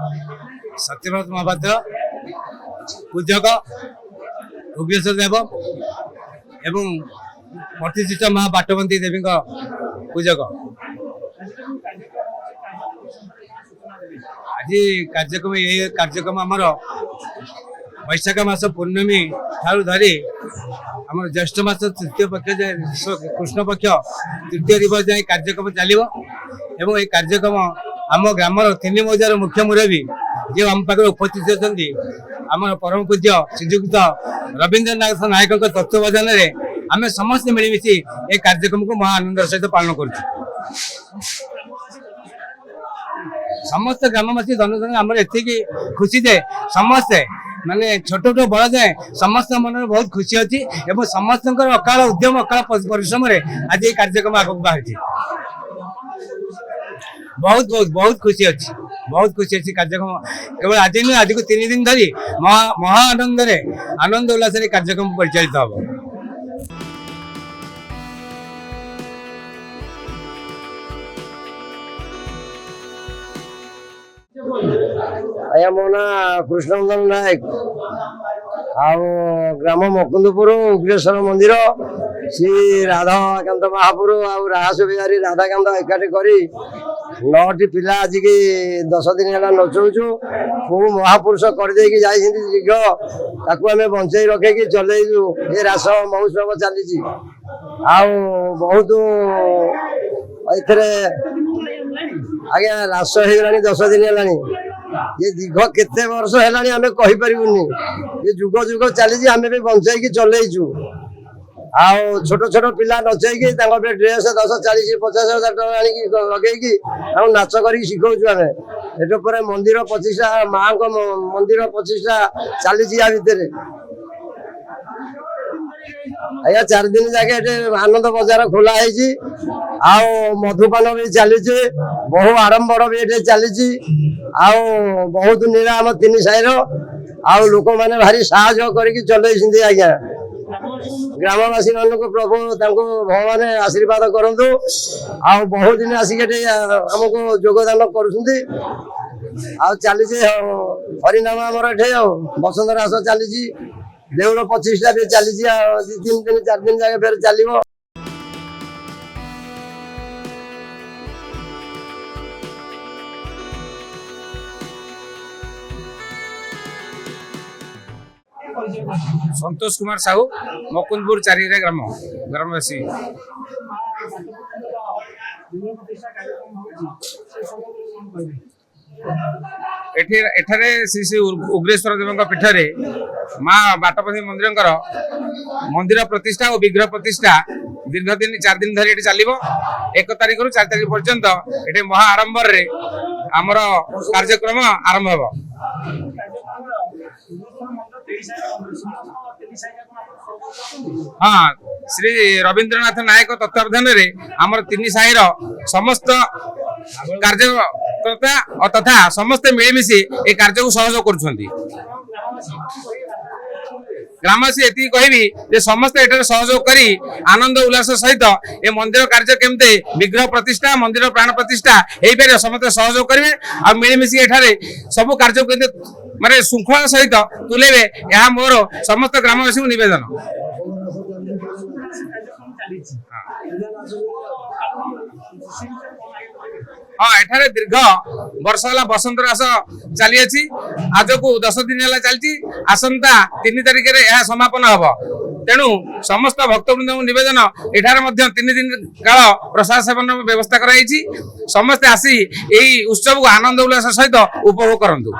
सत्यव्रत महापात्र पूजक उग्रेश्वर देव एवं प्रतिष्ठित माँ बाटवंती देवी पूजक आज कार्यक्रम आमर वैशाख मास पूर्णमी ठारू धरी आम ज्येष्ठ मास तृतीय पक्ष कृष्ण पक्ष तृतीय दिवस जाए कार्यक्रम चलो एवं ये कार्यक्रम आम ग्रामर तीन मौजार मुख्य मुरबी जो आम पाखे उपस्थित होती आम परम पूज्य श्रीजुक्त रवींद्रनाथ नायक तत्वावधान में आम समस्त मिलमिशि ये कार्यक्रम को महा आनंद सहित पालन कर समस्त ग्रामवासी जनजन आम एति खुशी दे समस्ते माने छोट छोट बड़ जाए समस्त मन में बहुत खुशी अच्छी एवं समस्त अकाल उद्यम अकाल परिश्रम आज ये कार्यक्रम आगे बाहरी बहुत बहुत बहुत खुशी अच्छी कार्यक्रम केवल आज नुह आज को 3 दिन धरी महा आनंद उल्लास कार्यक्रम परिचालित हम। आया मो ना कृष्णनंदन नायक ग्राम मुकुंदपुर उग्रेश्वर मंदिर श्री राधाकांत महापुर रास बिहारी राधाकांत एकाठी करी 9टी पिला आज की 10 दिन है नचौचु खूब महापुरुष करदे दीर्घ ताकू आम बंचाई रखे चलू ये रास महोत्सव चली बहुत आज्ञा रास हो 10 दिन है ये दीर्घ केते वर्ष है आम कहीपरूनी ये जुग जुग चली आम भी बंचाई चलैचु छोट छोट पिला नचैकी ड्रेस 10-40-50 हजार टका लगे नाच कर शिखौचु आम एट मंदिर प्रतिष्ठा माँ को मंदिर प्रतिष्ठा चली या भितर आया 4 दिन जाके आनंद बजार खोला है मधुपान भी चली बहु आडंबर भी ये चली बहुत नीला आम 3 साइर लोक मैंने भारी साहय करके चलते आज्ञा ग्रामवासी मान को प्रभु भगवान आशीर्वाद करूँ बहुत दिन आसिक आमको योगदान कर चली हरिनाम आमर एठे बसंत रास चली देउल प्रतिष्ठा भी चली 2-3 दिन 4 दिन जाके फिर चलो। संतोष कुमार साहू मुकुंदपुर चारिरा ग्रामवासी एठारे श्री श्री उग्रेश्वर देव पीठरे माँ बाटपति मंदिर प्रतिष्ठा और विग्रह प्रतिष्ठा दीर्घ दिन 4 दिन धरी चलो 1 तारिख रु 4 तारिख पर्यंत ये महा आडंबर आमर कार्यक्रम आरंभ हो। हाँ श्री रवींद्रनाथ नायक तत्वावधान में आमर 3 साहिर समस्त कार्यकर्ता तथा समस्त मिलमिशि ए कार्य को सहयोग कर ग्रामवासी ये कहबी समस्त एठार सहयोग करी आनंद उल्लास सहित ए मंदिर कार्य केमते विग्रह प्रतिष्ठा मंदिर प्राण प्रतिष्ठा यही पारे समस्त सहयोग करेंगे आ मिलमिशि एठारे सब कार्य केमते माने श्रृंखला सहित तुलेबे यह मोर समस्त ग्रामवासी निवेदन। हाँ एठारे दीर्घ वर्ष है बसंत रास चली आज को 10 दिन है चलती आसंता 3 तारिख में यह समापन हम तेणु समस्त भक्तवृंद निवेदन एठार 3 दिन काल प्रसाद सेवन व्यवस्था कराई समस्ते आसी यही उत्सव को आनंद उल्लास सहित उपभोग करंतु।